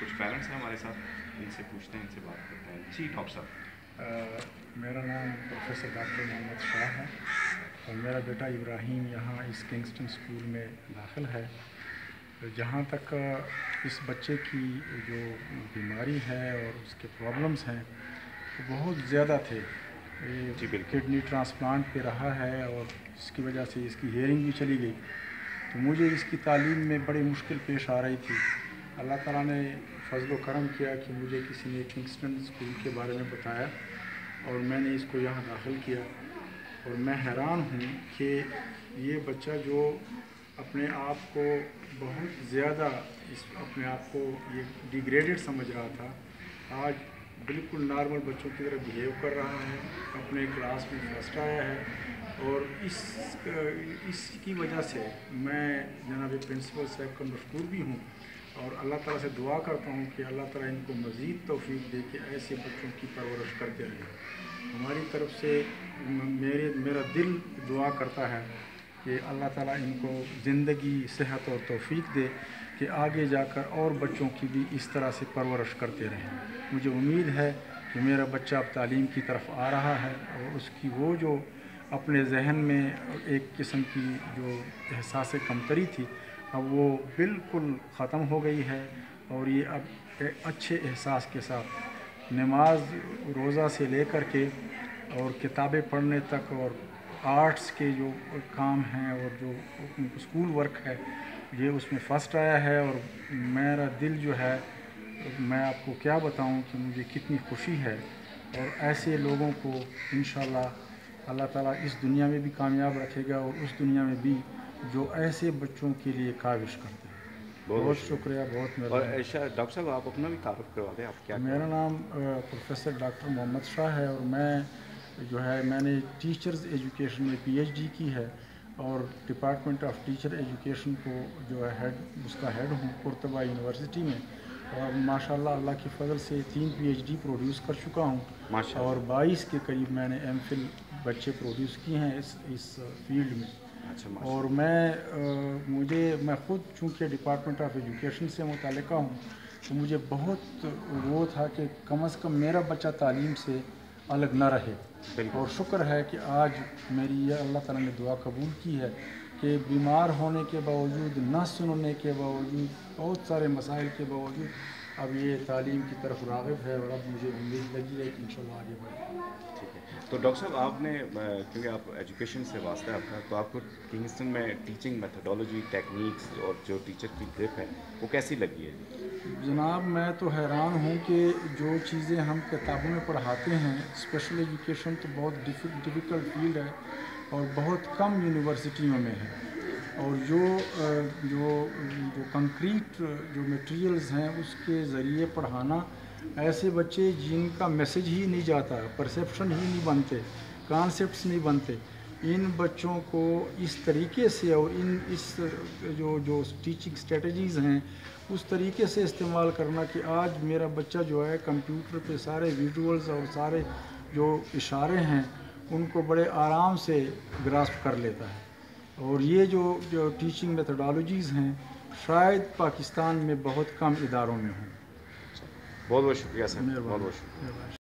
کچھ پیرنٹس ہیں ہمارے ساتھ، ان سے پوچھتے ہیں، ان سے بات کرتے ہیں. جی ڈاکٹر صاحب. میرا نام پروفیسر ڈاکٹر محمد شاہ ہے اور میرا بیٹا ابراہیم یہاں اس کنگسٹن اسکول میں داخل ہے. جہاں تک اس بچے کی جو بیماری ہے اور اس کے پرابلمس ہیں وہ بہت زیادہ تھے. جی بالکل. کڈنی ٹرانسپلانٹ پہ رہا ہے اور اس کی وجہ سے اس کی ہیئرنگ بھی چلی گئی. تو مجھے اس کی تعلیم میں بڑی مشکل پیش آ رہی تھی. اللہ تعالیٰ نے فضل و کرم کیا کہ مجھے کسی نے کنگسٹن اسکول کے بارے میں بتایا اور میں نے اس کو یہاں داخل کیا. اور میں حیران ہوں کہ یہ بچہ جو اپنے آپ کو بہت زیادہ اپنے آپ کو یہ ڈیگریڈڈ سمجھ رہا تھا، آج بالکل نارمل بچوں کی طرح بیہیو کر رہا ہے. اپنے کلاس میں فرسٹ آیا ہے اور اس کی وجہ سے میں جناب پرنسپل صاحب کا مشکور بھی ہوں اور اللہ تعالیٰ سے دعا کرتا ہوں کہ اللہ تعالیٰ ان کو مزید توفیق دے کہ ایسے بچوں کی پرورش کرتے رہیں. ہماری طرف سے میرا دل دعا کرتا ہے کہ اللہ تعالیٰ ان کو زندگی، صحت اور توفیق دے کہ آگے جا کر اور بچوں کی بھی اس طرح سے پرورش کرتے رہیں. مجھے امید ہے کہ میرا بچہ اب تعلیم کی طرف آ رہا ہے اور اس کی وہ جو اپنے ذہن میں ایک قسم کی جو احساس کمتری تھی اب وہ بالکل ختم ہو گئی ہے اور یہ اب اچھے احساس کے ساتھ نماز روزہ سے لے کر کے اور کتابیں پڑھنے تک اور آرٹس کے جو کام ہیں اور جو اسکول ورک ہے یہ اس میں فرسٹ آیا ہے. اور میرا دل جو ہے میں آپ کو کیا بتاؤں کہ مجھے کتنی خوشی ہے. اور ایسے لوگوں کو انشاءاللہ اللہ تعالیٰ اس دنیا میں بھی کامیاب رکھے گا اور اس دنیا میں بھی جو ایسے بچوں کے لیے کاوش کرتے ہیں. بہت شکریہ. بہت مہربانی. ڈاکٹر صاحب آپ اپنا بھی تعارف کروا دیں. آپ کیا؟ میرا نام پروفیسر ڈاکٹر محمد شاہ ہے اور میں نے ٹیچرز ایجوکیشن میں پی ایچ ڈی کی ہے اور ڈپارٹمنٹ آف ٹیچر ایجوکیشن کو جو ہے اس کا ہیڈ ہوں قرطبہ یونیورسٹی میں. اور ماشاءاللہ اللہ کے فضل سے 3 پی ایچ ڈی پروڈیوس کر چکا ہوں اور 22 کے قریب میں نے ایم فل بچے پروڈیوس کیے ہیں اس فیلڈ میں. اور میں خود چونکہ ڈپارٹمنٹ آف ایجوکیشن سے متعلقہ ہوں تو مجھے بہت وہ تھا کہ کم از کم میرا بچہ تعلیم سے الگ نہ رہے. اور شکر ہے کہ آج میری یہ اللہ تعالیٰ نے دعا قبول کی ہے کہ بیمار ہونے کے باوجود، نہ سننے کے باوجود، بہت سارے مسائل کے باوجود اب یہ تعلیم کی طرف راغب ہے اور اب مجھے امید لگی ہے کہ انشاءاللہ آگے بڑھے. ٹھیک ہے. تو ڈاکٹر صاحب آپ نے، کیونکہ آپ ایجوکیشن سے واسطہ ہے آپ کا، تو آپ کو کنگسٹن میں ٹیچنگ میتھڈالوجی، ٹیکنیکس اور جو ٹیچر کی گرپ ہے وہ کیسی لگی ہے؟ جناب میں تو حیران ہوں کہ جو چیزیں ہم کتابوں میں پڑھاتے ہیں، اسپیشل ایجوکیشن تو بہت ڈیفیکلٹ فیلڈ ہے اور بہت کم یونیورسٹیوں میں ہے. اور جو کنکریٹ جو میٹیریلز ہیں اس کے ذریعے پڑھانا ایسے بچے جن کا میسج ہی نہیں جاتا، پرسیپشن ہی نہیں بنتے، کانسیپٹس نہیں بنتے، ان بچوں کو اس طریقے سے اور اس جو ٹیچنگ اسٹریٹجیز ہیں اس طریقے سے استعمال کرنا کہ آج میرا بچہ جو ہے کمپیوٹر پہ سارے ویژولز اور سارے جو اشارے ہیں ان کو بڑے آرام سے گراسپ کر لیتا ہے. اور یہ جو ٹیچنگ میتھڈالوجیز ہیں شاید پاکستان میں بہت کم اداروں میں ہوں. بہت بہت شکریہ سر. بہت بہت شکریہ.